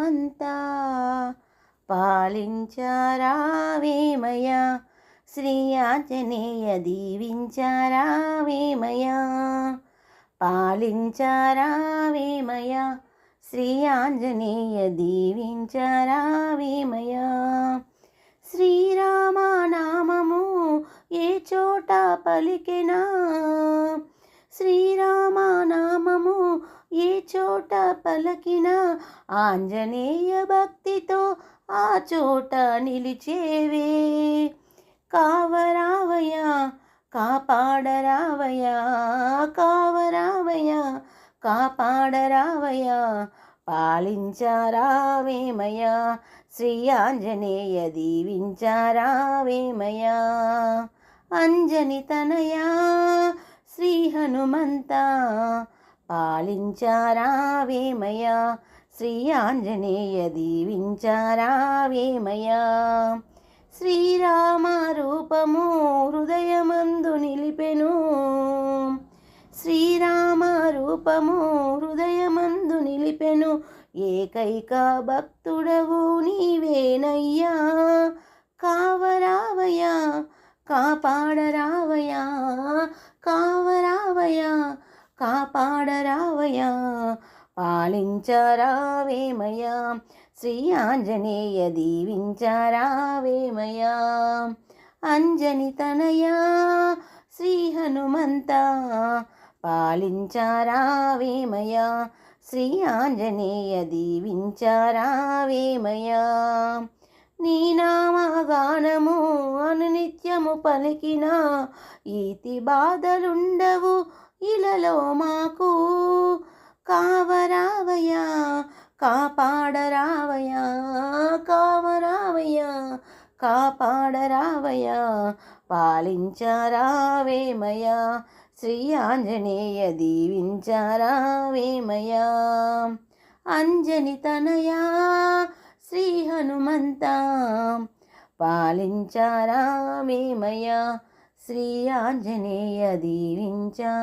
హనుమంతా పాలించారావేమయా శ్రీ ఆంజనేయ దీవించారావేమయా పాలించారావేమయా శ్రీ ఆంజనేయ దీవించారావేమయా శ్రీరామనామము ఏ చోట పలికెనా శ్రీరామనామము ఏ చోట పలికినా ఆంజనేయ భక్తితో ఆ చోట నిలిచేవే కావరావయ్యా కాపాడరావయ్యా కావరావయ్యా కాపాడరావయ్యా పాలించారావేమయ్యా శ్రీ ఆంజనేయ దీవించారావేమయ్యా అంజని తనయా శ్రీ హనుమంతా పాలించారావేమయ్యా శ్రీ ఆంజనేయ దీవించారావేమయ్యా శ్రీరామ రూపము హృదయమందు నిలిపెను శ్రీరామ రూపము హృదయమందు నిలిపెను ఏకైక భక్తుడవు నీవేనయ్యా కావరావయ్యా కాపాడరావయ్యా కావరావయ్యా కాపాడరావయ్యా పాలించారావేమయ్యా శ్రీ ఆంజనేయ దీవించారావేమయ్యా అంజని తనయా శ్రీ హనుమంతా పాలించారావేమయ్యా శ్రీ ఆంజనేయ దీవించారావేమయ్యా నీ నామగానము అనునిత్యము పలికిన ఈతి బాధలుండవు ఇలలో మాకు కావరావయ్యా కాపాడరావయ్యా కావరావయ్యా కాపాడరావయ్యా పాలించారావేమయ్యా శ్రీ ఆంజనేయ దీవించారావేమయ్యా అంజని తనయా శ్రీ హనుమంతా పాలించారావేమయ్యా శ్రీ ఆంజనేయ దీవించారావేమయ్యా